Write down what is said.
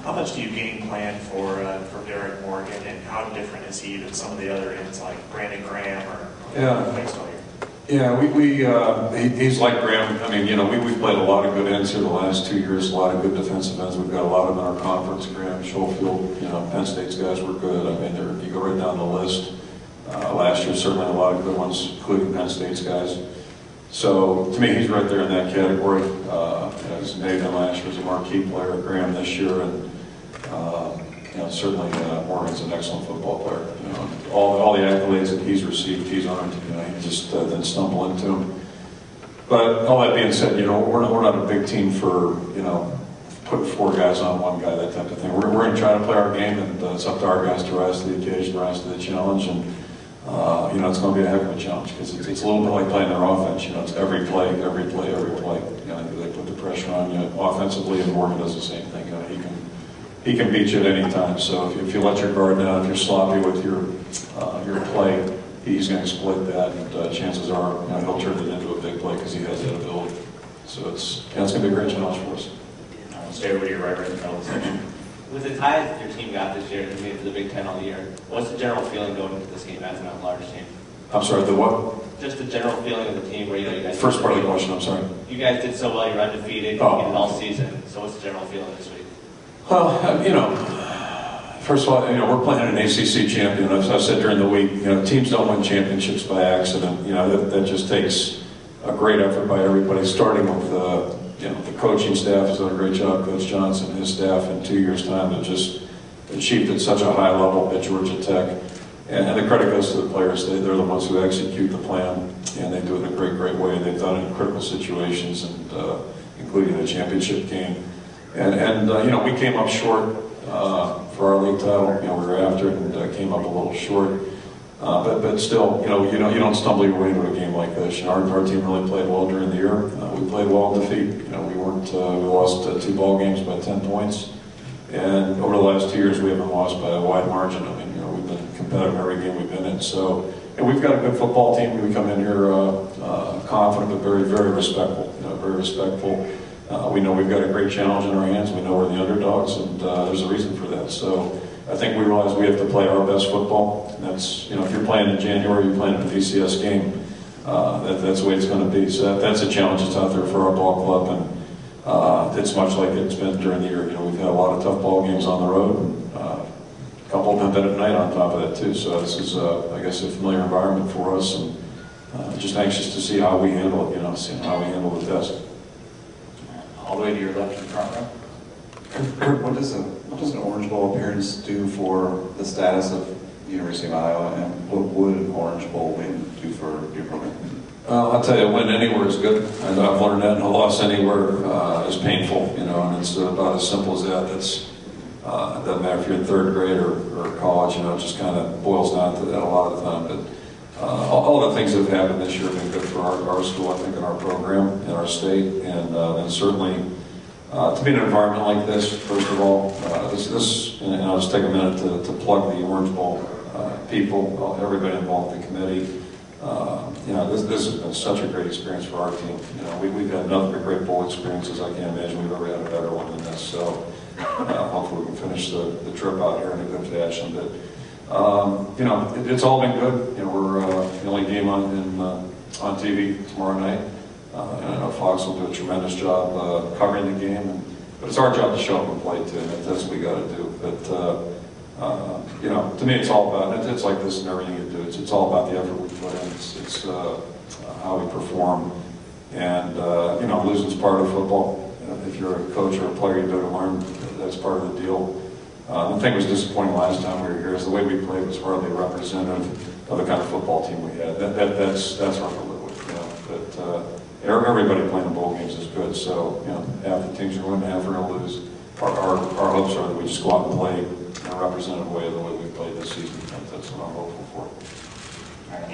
How much do you game plan for Derek Morgan, and how different is he than some of the other ends like Brandon Graham or he's like Graham. I mean, we've played a lot of good ends here the last 2 years, a lot of good defensive ends. We've got a lot of them in our conference. Graham, Schofield, Penn State's guys were good. I mean, you go right down the list. Last year, certainly a lot of good ones, including Penn State's guys. So, to me, he's right there in that category. As Nathan last year was a marquee player, Graham this year, and certainly Morgan's an excellent football player. All the accolades that he's received, he's earned. He just didn't stumble into them. But all that being said, we're not a big team for putting 4 guys on 1 guy, that type of thing. We're going to try to play our game, and it's up to our guys to rise to the occasion, rise to the challenge, and it's going to be a heck of a challenge because it's a little bit like playing their offense. It's every play. They put the pressure on you offensively, and Morgan does the same thing. He can beat you at any time. So if you let your guard down, if you're sloppy with your play, he's going to exploit that, and chances are he'll turn it into a big play because he has that ability. So it's going to be a great challenge for us. Stay over to your right in the middle section. With the ties that your team got this year, competing for the Big Ten all year, what's the general feeling going into this game as an at-large team? I'm sorry, the what? Just the general feeling of the team where you guys... First part of the question, I'm sorry. You guys did so well, you're undefeated, you did it all season, so what's the general feeling this week? Well, first of all, we're playing an ACC champion. As I said during the week, teams don't win championships by accident. That just takes a great effort by everybody, starting with the coaching staff has done a great job. Coach Johnson and his staff in 2 years' time have just achieved at such a high level at Georgia Tech. And the credit goes to the players. They're the ones who execute the plan, and they do it in a great way. They've done it in critical situations, and including the championship game. And we came up short for our league title. We were after it and came up a little short. But still, you don't stumble your way into a game like this. Our team really played well during the year. We played well in defeat. We lost 2 ball games by 10 points. And over the last 2 years, we haven't lost by a wide margin. I mean, we've been competitive in every game we've been in. So, and we've got a good football team. We come in here confident, but very respectful. Very respectful. We know we've got a great challenge in our hands. We know we're the underdogs, and there's a reason for that. So, I think we realize we have to play our best football. And that's, if you're playing in January, you're playing in a BCS game. That's the way it's going to be. So that's a challenge that's out there for our ball club, and it's much like it's been during the year. We've had a lot of tough ball games on the road, and a couple of them have been at night on top of that too. So this is, I guess, a familiar environment for us, and just anxious to see how we handle it. See how we handle the test. All the way to your left in the front row. Kirk, what does an Orange Bowl appearance do for the status of the University of Iowa, and what would an Orange Bowl win do for your program? I'll tell you, a win anywhere is good. And I've learned that, and a loss anywhere is painful, and it's about as simple as that. It doesn't matter if you're in 3rd grade or college, it just kind of boils down to that a lot of the time. But all the things that have happened this year have been good for our school, I think, and our program, and our state, and certainly to be in an environment like this, first of all, and I'll just take a minute to plug the Orange Bowl people, everybody involved in the committee. This has been such a great experience for our team. We've had nothing but great bowl experiences. I can't imagine we've ever had a better one than this. So hopefully we can finish the trip out here in a good fashion. But it's all been good. We're the only game on TV tomorrow night. And I know Fox will do a tremendous job covering the game, but it's our job to show up and play too. That's what we got to do. But to me, it's all about it's like this in everything you do. It's all about the effort we put in. It's how we perform, and losing's part of football. If you're a coach or a player, you better learn that's part of the deal. The thing that was disappointing last time we were here is the way we played was hardly representative of the kind of football team we had. That's hard to live with. But everybody playing the bowl games is good. So half the teams are going to win, half are going to lose. Our hopes are that we just go out and play in a representative way of the way we played this season. That's what I'm hopeful for. All right,